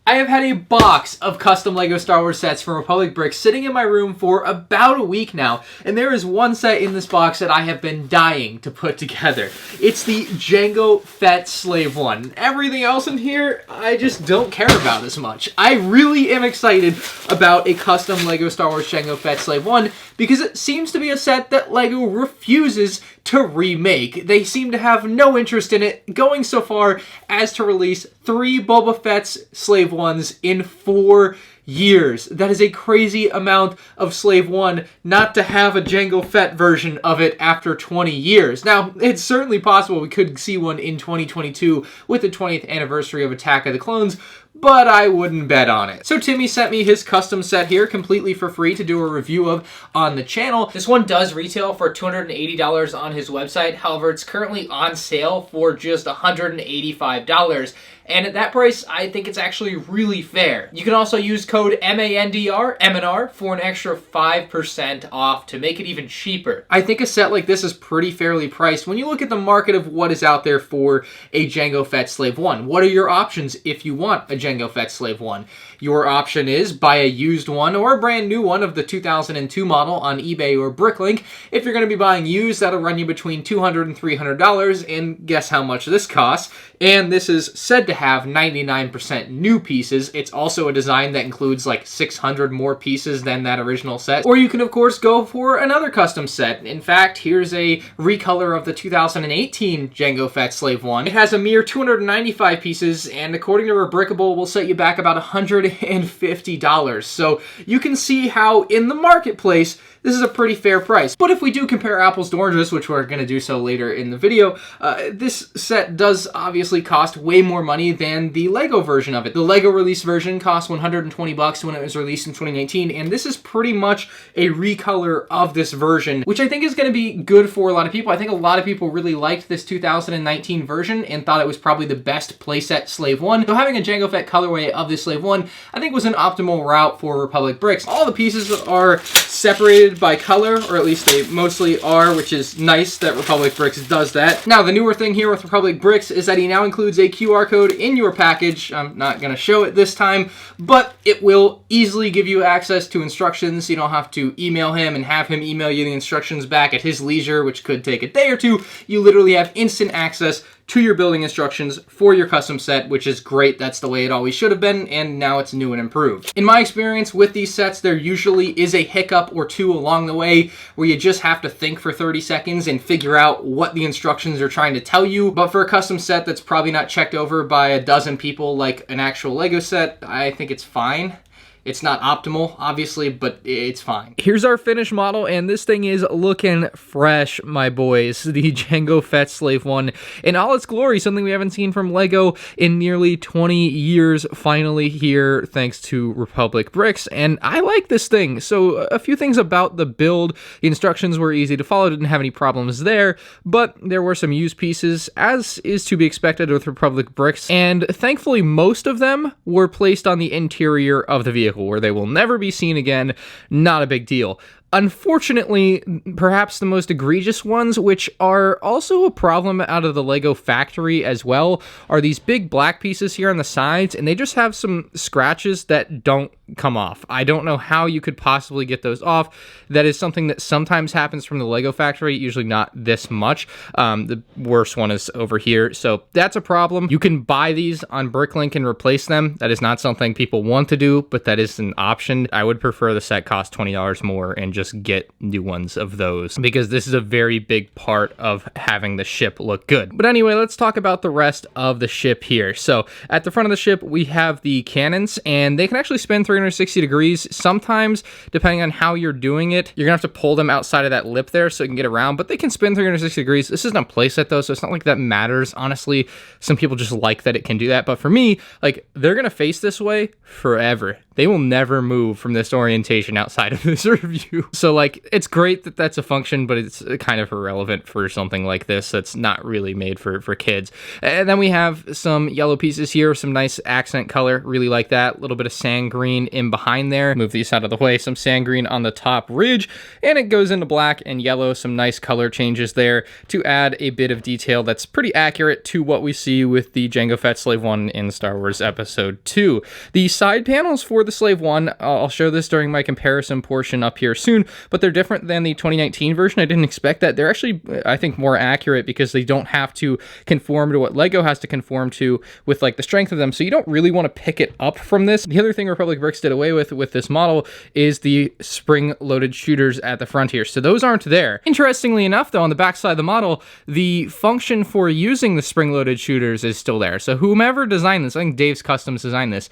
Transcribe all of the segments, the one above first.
I have had a box of custom LEGO Star Wars sets from Republic Bricks sitting in my room for about a week now, and there is one set in this box that I have been dying to put together. It's the Jango Fett Slave one. Everything else in here, I just don't care about as much. I really am excited about a custom LEGO Star Wars Jango Fett Slave one because it seems to be a set that LEGO refuses to remake. They seem to have no interest in it, going so far as to release 3 Boba Fett's Slave ones in 4 years. That is a crazy amount of Slave 1 not to have a Jango Fett version of it after 20 years. Now, it's certainly possible we could see one in 2022 with the 20th anniversary of Attack of the Clones, but I wouldn't bet on it. So Timmy sent me his custom set here completely for free to do a review of on the channel. This one does retail for $280 on his website. However, it's currently on sale for just $185. And at that price, I think it's actually really fair. You can also use code MANDR, M&R, for an extra 5% off to make it even cheaper. I think a set like this is pretty fairly priced when you look at the market of what is out there for a Jango Fett Slave 1. What are your options if you want a Jango Fett Slave 1? Your option is buy a used one or a brand new one of the 2002 model on eBay or Bricklink. If you're going to be buying used, that'll run you between $200 and $300, and guess how much this costs? And this is said to have 99% new pieces. It's also a design that includes like 600 more pieces than that original set. Or you can of course go for another custom set. In fact, here's a recolor of the 2018 Jango Fett Slave 1. It has a mere 295 pieces, and according to Rebrickable, will set you back about $150. So you can see how in the marketplace, this is a pretty fair price. But if we do compare apples to oranges, which we're going to do so later in the video, this set does obviously cost way more money than the LEGO version of it. The LEGO release version cost $120 when it was released in 2019, and this is pretty much a recolor of this version, which I think is going to be good for a lot of people. I think a lot of people really liked this 2019 version and thought it was probably the best playset Slave 1. So having a Jango Fett colorway of this Slave 1, I think was an optimal route for Republic Bricks. All the pieces are separated by color, or at least they mostly are, which is nice that Republic Bricks does that. Now, the newer thing here with Republic Bricks is that he now includes a QR code in your package. I'm not going to show it this time, but it will easily give you access to instructions. You don't have to email him and have him email you the instructions back at his leisure, which could take a day or two. You literally have instant access to your building instructions for your custom set, which is great. That's the way it always should have been, and now it's new and improved. In my experience with these sets, there usually is a hiccup or two along the way where you just have to think for 30 seconds and figure out what the instructions are trying to tell you. But for a custom set that's probably not checked over by a dozen people like an actual LEGO set, I think it's fine. It's not optimal, obviously, but it's fine. Here's our finished model, and this thing is looking fresh, my boys. The Jango Fett Slave 1 in all its glory, something we haven't seen from LEGO in nearly 20 years, finally here, thanks to Republic Bricks, and I like this thing. So a few things about the build. The instructions were easy to follow, didn't have any problems there, but there were some used pieces, as is to be expected with Republic Bricks, and thankfully most of them were placed on the interior of the vehicle, where they will never be seen again. Not a big deal. Unfortunately, perhaps the most egregious ones, which are also a problem out of the LEGO factory as well, are these big black pieces here on the sides, and they just have some scratches that don't come off. I don't know how you could possibly get those off. That is something that sometimes happens from the LEGO factory, usually not this much. The worst one is over here, so that's a problem. You can buy these on Bricklink and replace them. That is not something people want to do, but that is an option. I would prefer the set cost $20 more and just get new ones of those, because this is a very big part of having the ship look good. But anyway, let's talk about the rest of the ship here. So at the front of the ship, we have the cannons, and they can actually spin 360 degrees. Sometimes, depending on how you're doing it, you're gonna have to pull them outside of that lip there so it can get around, but they can spin 360 degrees. This isn't a playset though, so it's not like that matters. Honestly, some people just like that it can do that, but for me, like, they're gonna face this way forever. they will never move from this orientation outside of this review. So like, it's great that that's a function, but it's kind of irrelevant for something like this that's not really made for kids. And then we have some yellow pieces here, some nice accent color, really like that. A little bit of sand green in behind there. Move these out of the way. Some sand green on the top ridge, and it goes into black and yellow. Some nice color changes there to add a bit of detail that's pretty accurate to what we see with the Jango Fett Slave 1 in Star Wars Episode 2. The side panels for the Slave 1, I'll show this during my comparison portion up here soon, but they're different than the 2019 version. I didn't expect that. They're actually, I think, more accurate because they don't have to conform to what Lego has to conform to with like the strength of them, so you don't really want to pick it up from this. The other thing Republic Bricks did away with this model is the spring-loaded shooters at the front here, so those aren't there. Interestingly enough, though, on the back side of the model, the function for using the spring-loaded shooters is still there. So whomever designed this, I think Dave's Customs designed this,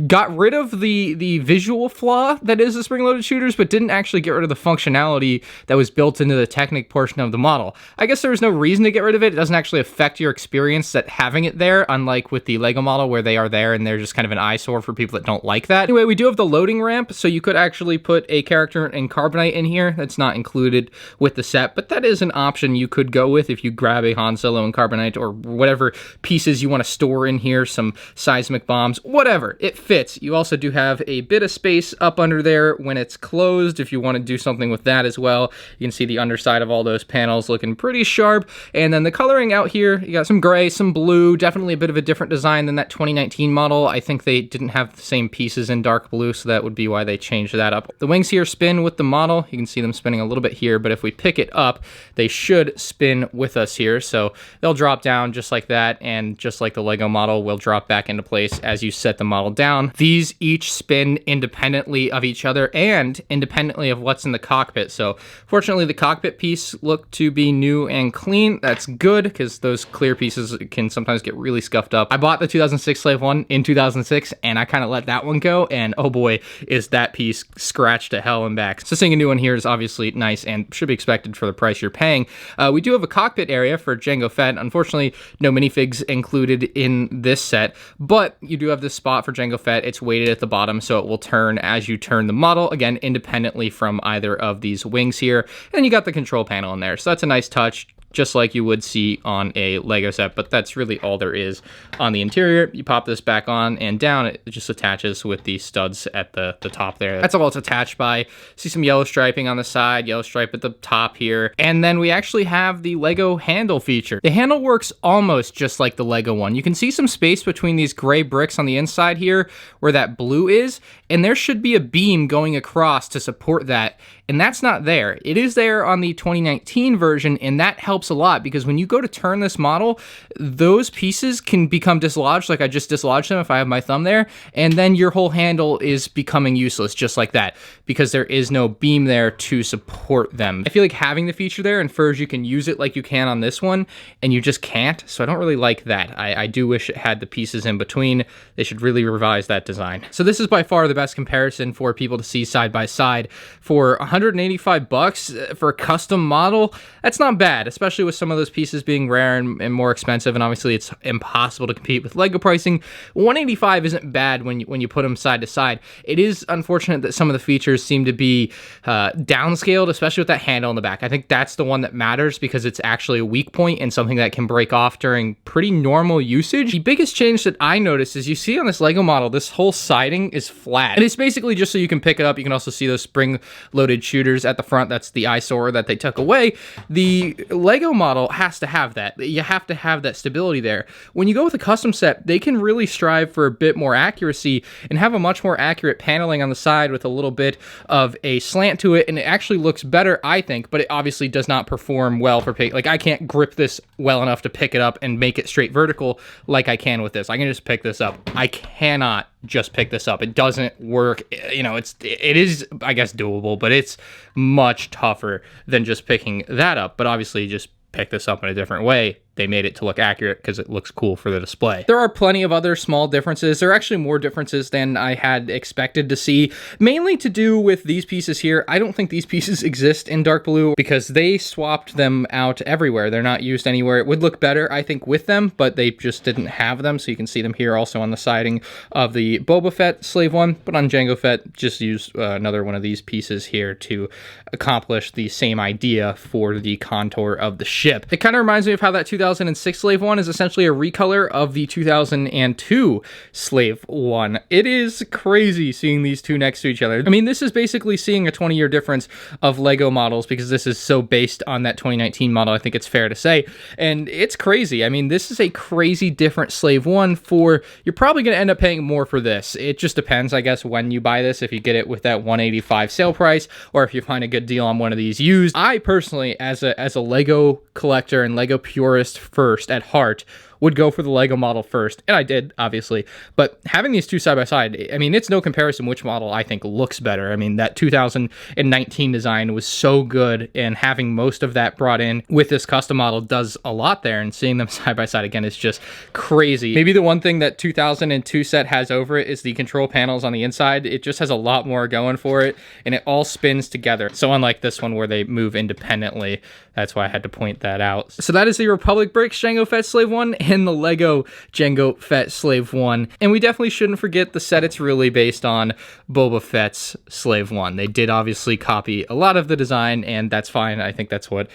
got rid of the visual flaw that is the spring-loaded shooters, but didn't actually get rid of the functionality that was built into the Technic portion of the model. I guess there was no reason to get rid of it. It doesn't actually affect your experience that having it there, unlike with the Lego model where they are there and they're just kind of an eyesore for people that don't like that. Anyway, we do have the loading ramp, so you could actually put a character in carbonite in here. That's not included with the set, but that is an option you could go with if you grab a Han Solo in carbonite or whatever pieces you want to store in here, some seismic bombs, whatever. It fits. You also do have a bit of space up under there when it's closed if you want to do something with that as well. You can see the underside of all those panels looking pretty sharp. And then the coloring out here, you got some gray, some blue, definitely a bit of a different design than that 2019 model. I think they didn't have the same pieces in dark blue, so that would be why they changed that up. The wings here spin with the model. You can see them spinning a little bit here, but if we pick it up, they should spin with us here. So they'll drop down just like that, and just like the Lego model will drop back into place as you set the model down. These each spin independently of each other and independently of what's in the cockpit. So fortunately, the cockpit piece looked to be new and clean. That's good because those clear pieces can sometimes get really scuffed up. I bought the 2006 Slave 1 in 2006 and I kind of let that one go, and oh boy, is that piece scratched to hell and back. So seeing a new one here is obviously nice and should be expected for the price you're paying. We do have a cockpit area for Jango Fett. Unfortunately, no minifigs included in this set, but you do have this spot for Jango Fett. It's weighted at the bottom, so it will turn as you turn the model, again, independently from either of these wings here. And you got the control panel in there, so that's a nice touch, just like you would see on a Lego set, but that's really all there is on the interior. You pop this back on and down, it just attaches with the studs at the top there. That's all it's attached by. See some yellow striping on the side, yellow stripe at the top here, and then we actually have the Lego handle feature. The handle works almost just like the Lego one. You can see some space between these gray bricks on the inside here where that blue is, and there should be a beam going across to support that, and that's not there. It is there on the 2019 version, and that helps a lot because when you go to turn this model, those pieces can become dislodged, like I just dislodged them if I have my thumb there, and then your whole handle is becoming useless just like that because there is no beam there to support them. I feel like having the feature there infers you can use it like you can on this one, and you just can't, so I don't really like that. I do wish it had the pieces in between. They should really revise that design. So this is by far the best comparison for people to see side by side. For $185 for a custom model, that's not bad, especially with some of those pieces being rare and more expensive, and obviously it's impossible to compete with Lego pricing. $185 isn't bad when you put them side to side. It is unfortunate that some of the features seem to be downscaled, especially with that handle in the back. I think that's the one that matters because it's actually a weak point and something that can break off during pretty normal usage. The biggest change that I noticed is you see on this Lego model, this whole siding is flat. And it's basically just so you can pick it up. You can also see those spring-loaded shooters at the front. That's the eyesore that they took away. The Lego model has to have that. You have to have that stability there. When you go with a custom set, they can really strive for a bit more accuracy and have a much more accurate paneling on the side with a little bit of a slant to it, and it actually looks better, I think, but it obviously does not perform well for pick. Like, I can't grip this well enough to pick it up and make it straight vertical like I can with this. I can just pick this up. I cannot just pick this up. It doesn't work. You know, it is, I guess, doable, but it's much tougher than just picking that up. But obviously, just pick this up in a different way, they made it to look accurate because it looks cool for the display. There are plenty of other small differences. There are actually more differences than I had expected to see, mainly to do with these pieces here. I don't think these pieces exist in dark blue because they swapped them out everywhere. They're not used anywhere. It would look better, I think, with them, but they just didn't have them. So you can see them here also on the siding of the Boba Fett Slave one, but on Jango Fett, just use another one of these pieces here to accomplish the same idea for the contour of the ship. It kind of reminds me of how that 2006 Slave one is essentially a recolor of the 2002 Slave one. It is crazy seeing these two next to each other. I mean, this is basically seeing a 20-year difference of Lego models because this is so based on that 2019 model, I think it's fair to say. And it's crazy. I mean, this is a crazy different Slave one for, you're probably going to end up paying more for this. It just depends, I guess, when you buy this, if you get it with that $185 sale price, or if you find a good deal on one of these used. I personally, as a Lego collector and Lego purist first at heart, would go for the Lego model first, and I did, obviously, but having these two side by side, I mean, it's no comparison which model I think looks better. I mean, that 2019 design was so good, and having most of that brought in with this custom model does a lot there, and seeing them side by side again is just crazy. Maybe the one thing that 2002 set has over it is the control panels on the inside. It just has a lot more going for it, and it all spins together. So unlike this one where they move independently, that's why I had to point that out. So that is the Republic Bricks Jango Fett Slave 1 and the Lego Jango Fett Slave 1. And we definitely shouldn't forget the set it's really based on, Boba Fett's Slave 1. They did obviously copy a lot of the design, and that's fine. I think that's what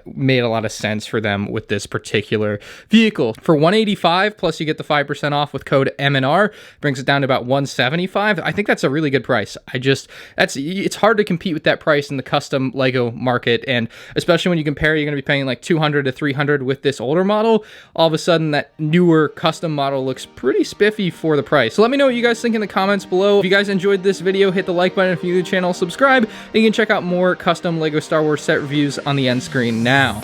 made a lot of sense for them with this particular vehicle. For $185, plus you get the 5% off with code M&R, brings it down to about $175. I think that's a really good price. It's hard to compete with that price in the custom Lego market, and especially when you compare, you're going to be paying like $200 to $300 with this older model. All of a sudden, that newer custom model looks pretty spiffy for the price. So let me know what you guys think in the comments below. If you guys enjoyed this video, hit the like button. If you're new to the channel, subscribe, and you can check out more custom Lego Star Wars set reviews on the end screen now.